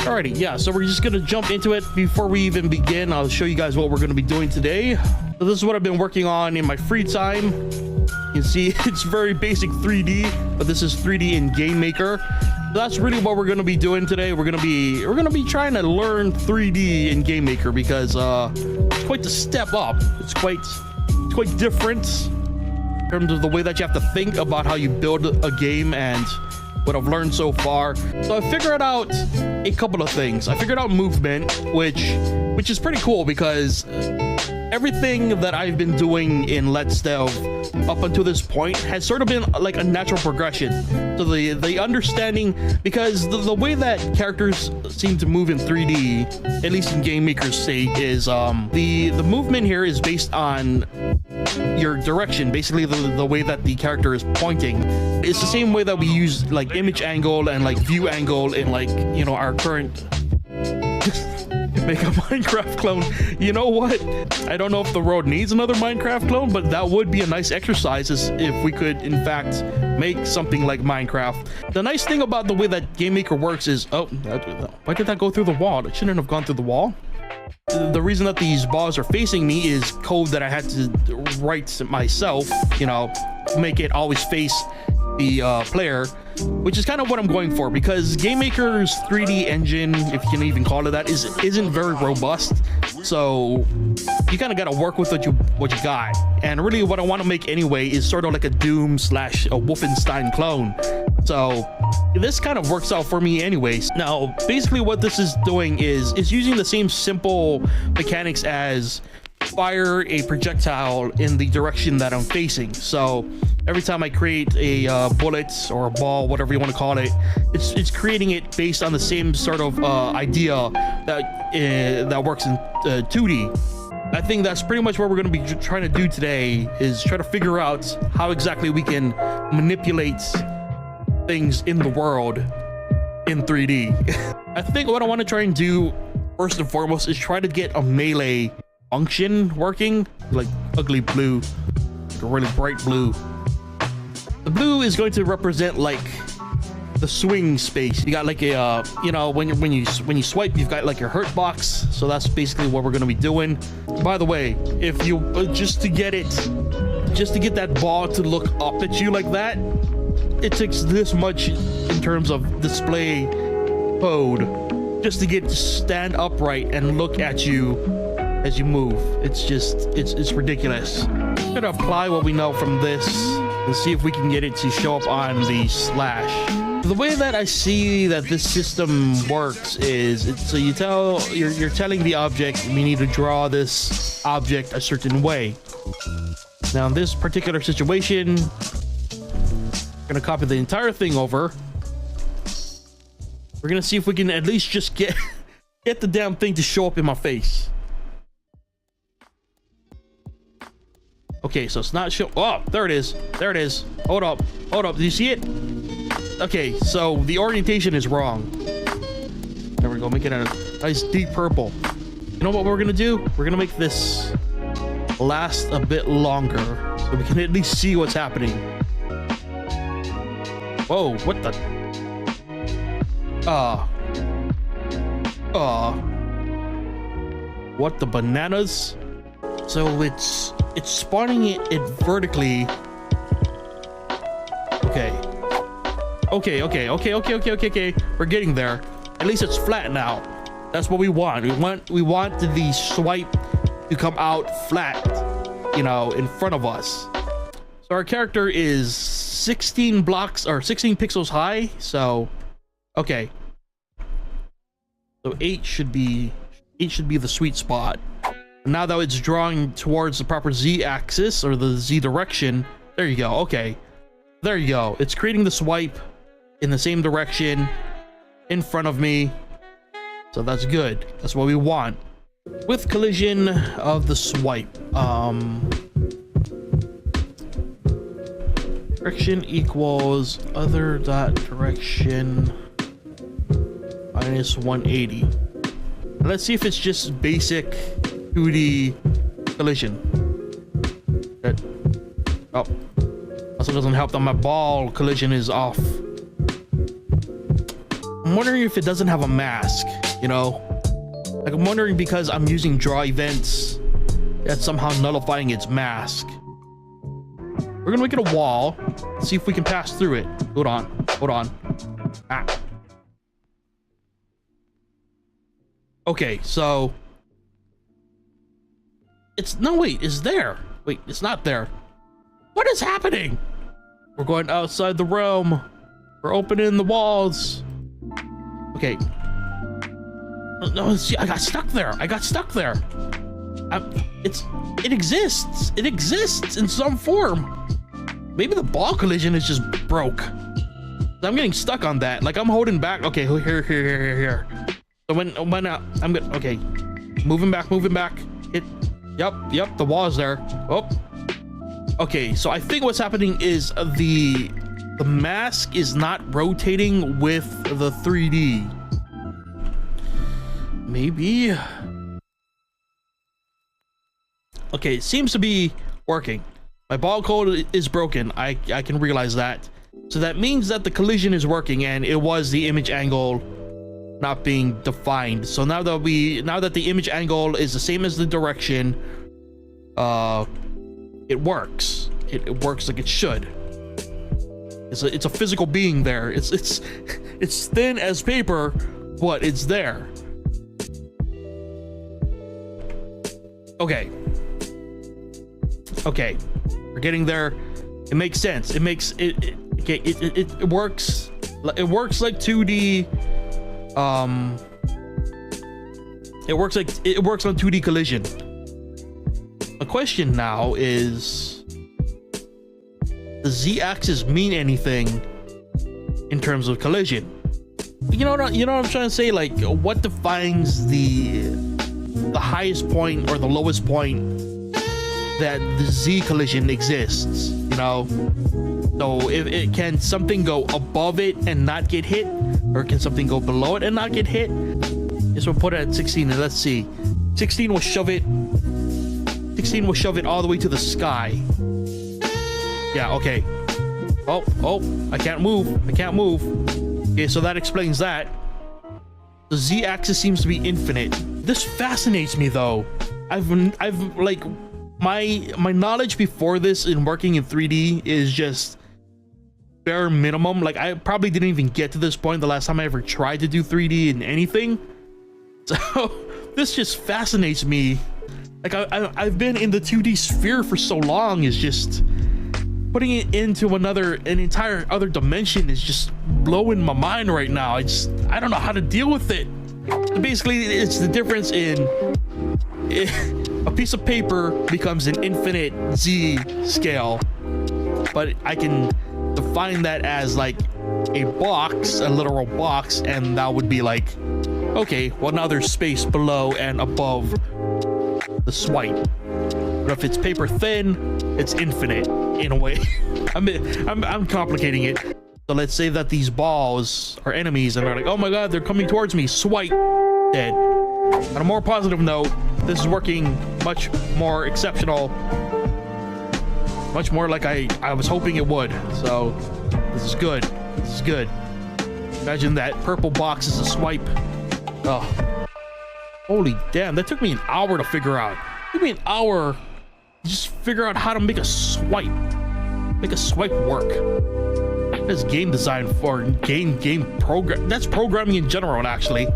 Alrighty, yeah, so we're just gonna jump into it. Before we even begin, I'll show you guys what we're gonna be doing today. So this is what I've been working on in my free time. You can see it's very basic 3D, but this is 3D in Game Maker. So that's really what we're gonna be doing today. We're gonna be trying to learn 3D in Game Maker because it's quite the step up. It's quite different in terms of the way that you have to think about how you build a game and what I've learned so far. So I figured out a couple of things. I figured out movement, which is pretty cool because everything that I've been doing in Let's Delve up until this point has sort of been like a natural progression. So the understanding, because the way that characters seem to move in 3D, at least in Game Maker's sake, is the movement here is based on your direction, basically the way that the character is pointing. It's the same way that we use like image angle and like view angle in, like, you know, our current make a Minecraft clone. You know what, I don't know if the world needs another Minecraft clone, but that would be a nice exercise if we could in fact make something like Minecraft. The nice thing about the way that Game Maker works is, oh, why did that go through the wall? It shouldn't have gone through the wall. The reason that these balls are facing me is code that I had to write myself, you know, make it always face the player, which is kind of what I'm going for, because Game Maker's 3D engine, if you can even call it that, isn't very robust. So you kind of got to work with what you got. And really what I want to make anyway is sort of like a Doom / a Wolfenstein clone. So this kind of works out for me anyways. Now basically what this is doing is using the same simple mechanics as fire a projectile in the direction that I'm facing. So every time I create a bullet or a ball, whatever you want to call it, it's creating it based on the same sort of idea that works in 2D. I think that's pretty much what we're going to be trying to do today, is try to figure out how exactly we can manipulate things in the world in 3D. I think what I want to try and do first and foremost is try to get a melee function working, like ugly blue, like a really bright blue. The blue is going to represent like the swing space. You got like a you know, when you swipe, you've got like your hurt box. So that's basically what we're going to be doing. By the way, if you just to get that ball to look up at you like that, it takes this much in terms of display code just to get to stand upright and look at you as you move. It's ridiculous. I'm gonna apply what we know from this and see if we can get it to show up on the slash. The way that I see that this system works is so you're telling the object we need to draw this object a certain way. Now in this particular situation, I'm gonna copy the entire thing over. We're gonna see if we can at least just get the damn thing to show up in my face. Okay, so it's not show. Oh, there it is. There it is. Hold up. Hold up. Do you see it? Okay, so the orientation is wrong. There we go. Make it a nice deep purple. You know what we're gonna do? We're gonna make this last a bit longer so we can at least see what's happening. Whoa, what the? What the bananas? So it's spawning it vertically. Okay. We're getting there. At least it's flat now. That's what we want. We want the swipe to come out flat, you know, in front of us. So our character is 16 blocks or 16 pixels high. So okay. So 8 should be the sweet spot. Now that it's drawing towards the proper Z axis or the Z direction, there you go. Okay, there you go. It's creating the swipe in the same direction in front of me. So that's good. That's what we want. With collision of the swipe, direction equals other dot direction minus 180. Let's see if it's just basic 2D collision. That, oh, also doesn't help that my ball collision is off. I'm wondering if it doesn't have a mask, you know? Like, I'm wondering because I'm using draw events, that's somehow nullifying its mask. We're gonna make it a wall. See if we can pass through it. Hold on. Hold on. Ah. Okay, so... It's... No, wait. It's there. Wait, it's not there. What is happening? We're going outside the realm. We're opening the walls. Okay. No, see, I got stuck there. I got stuck there. It exists. It exists in some form. Maybe the ball collision is just broke. I'm getting stuck on that. Like, I'm holding back. Okay, here. So when I'm good. Okay, moving back. Yep. The wall's there. Oh. Okay, so I think what's happening is the mask is not rotating with the 3D. Maybe. Okay, it seems to be working. My ball code is broken. I can realize that. So that means that the collision is working, and it was the image angle not being defined. So now that the image angle is the same as the direction, it works. It works like it should. It's a physical being there. It's thin as paper, but it's there. Okay. We're getting there. It makes sense. It makes it works. It works like 2D. It works on 2D collision. The question now is, does Z-axis mean anything in terms of collision? You know what I'm trying to say? Like, what defines the highest point or the lowest point that the Z collision exists, you know? So if can something go above it and not get hit, or can something go below it and not get hit? This will put it at 16, and let's see. 16 will shove it all the way to the sky. Yeah, okay. Oh, I can't move. Okay, so that explains that. The Z-axis seems to be infinite. This fascinates me though. I've like, my knowledge before this in working in 3D is just bare minimum. Like, I probably didn't even get to this point the last time I ever tried to do 3D in anything. So this just fascinates me. Like, I've been in the 2D sphere for so long, is just putting it into an entire other dimension is just blowing my mind right now. I don't know how to deal with it. So basically, it's the difference in a piece of paper becomes an infinite Z scale, but I can define that as like a box, a literal box, and that would be like, okay, well, now there's space below and above the swipe. But if it's paper thin, it's infinite in a way. I'm complicating it. So let's say that these balls are enemies and they're like, oh my god, they're coming towards me, swipe, dead. On a more positive note, this is working much more exceptional, much more like I was hoping it would. So this is good. Imagine that purple box is a swipe. Oh, holy damn, that took me an hour to figure out. It took me an hour to just figure out how to make a swipe work. That's game design for game program. That's programming in general, actually.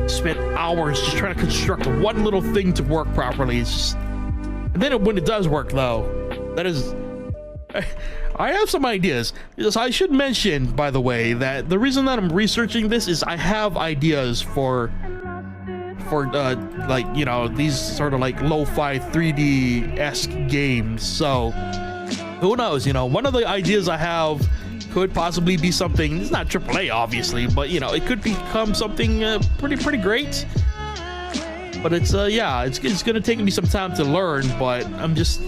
Spent hours just trying to construct one little thing to work properly. It's just, and then when it does work, though, that is, I have some ideas. I should mention, by the way, that the reason that I'm researching this is I have ideas for like, you know, these sort of like lo-fi 3D-esque games. So who knows, you know, one of the ideas I have could possibly be something, it's not AAA obviously, but you know, it could become something pretty great. But it's yeah, it's gonna take me some time to learn, but I'm just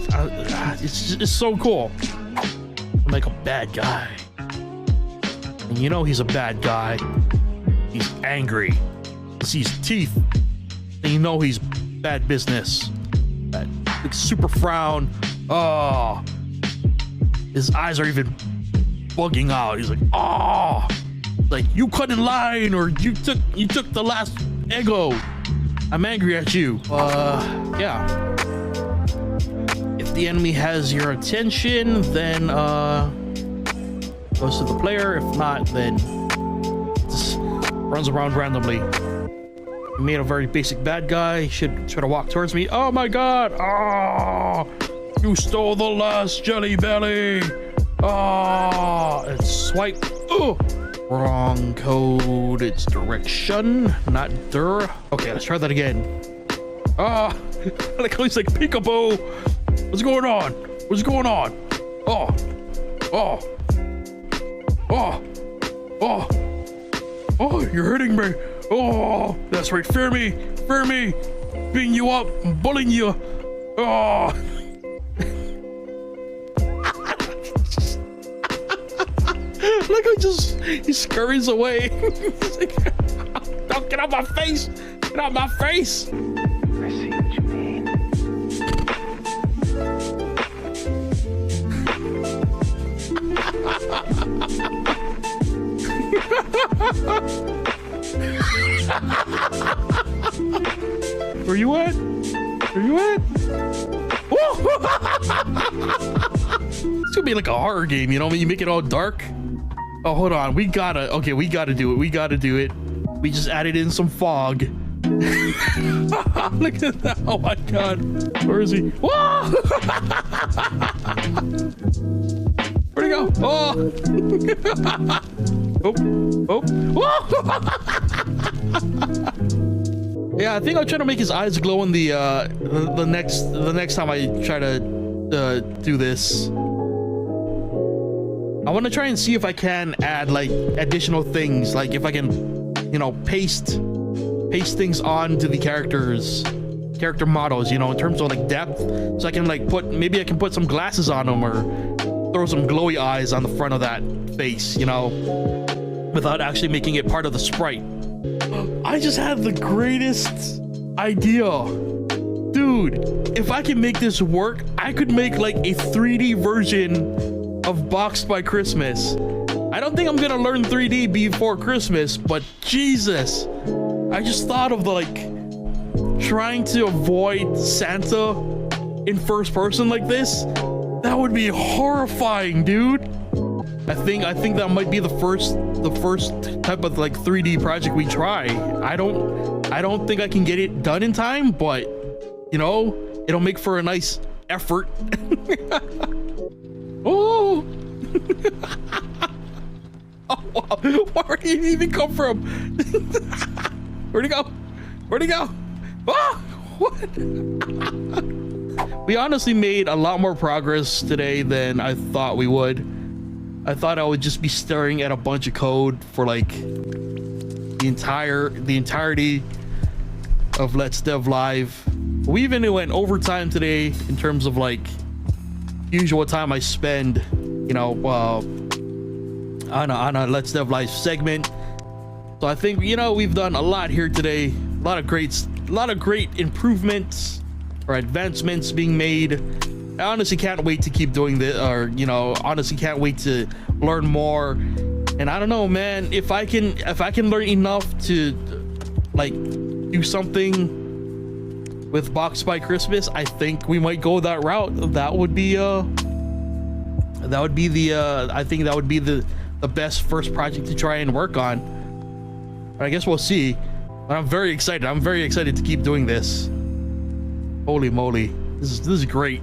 it's so cool. I'm like a bad guy, and you know he's a bad guy. He's angry, he sees teeth, and you know he's bad business. That big super frown. Oh, his eyes are even bugging out. He's like, oh, Like, you cut in line, or you took the last Eggo. I'm angry at you. Yeah. If the enemy has your attention, then goes to the player. If not, then just runs around randomly. He made a very basic bad guy. He should try to walk towards me. Oh my god! Oh, you stole the last Jelly Belly! Oh, and swipe. Oh, wrong code. It's direction, not dir. Okay, let's try that again. Ah, like he's like peekaboo. What's going on? What's going on? Oh, oh, oh, oh, oh! You're hurting me. Oh, that's right. Fear me, beating you up, bullying you. Oh. Look, he scurries away. He's like, don't get out my face! Get out my face! I see what you mean. Where you at? Where you at? It's gonna be like a horror game, you know? You make it all dark. Oh, hold on. We gotta do it. We gotta do it. We just added in some fog. Look at that. Oh my god. Where is he? Whoa! Where'd he go? Oh! Oh! Oh! Yeah, I think I'll try to make his eyes glow in the next time I try to do this. I want to try and see if I can add like additional things, like if I can, you know, paste things onto the character models, you know, in terms of like depth, so I can like maybe I can put some glasses on them, or throw some glowy eyes on the front of that face, you know, without actually making it part of the sprite. I just had the greatest idea. Dude, if I can make this work, I could make like a 3D version of Boxed by Christmas. I don't think I'm gonna learn 3D before Christmas, but Jesus, I just thought of like trying to avoid Santa in first person like this. That would be horrifying, dude. I think that might be the first type of like 3D project we try. I don't think I can get it done in time, but you know, it'll make for a nice effort. Oh! Oh, wow. Where did he even come from? Where'd he go? Where'd he go? Oh! What? We honestly made a lot more progress today than I thought we would. I thought I would just be staring at a bunch of code for like the entirety of Let's Dev Live. We even went overtime today in terms of like usual time I spend, you know, on a Let's Dev Live segment. So I think, you know, we've done a lot here today. A lot of great improvements or advancements being made. I honestly can't wait to keep doing this, or you know, honestly can't wait to learn more. And I don't know, man, if I can learn enough to like do something with Boxed by Christmas, I think we might go that route. That would be the I think that would be the best first project to try and work on. But I guess we'll see. But I'm very excited. I'm very excited to keep doing this. Holy moly, this is great.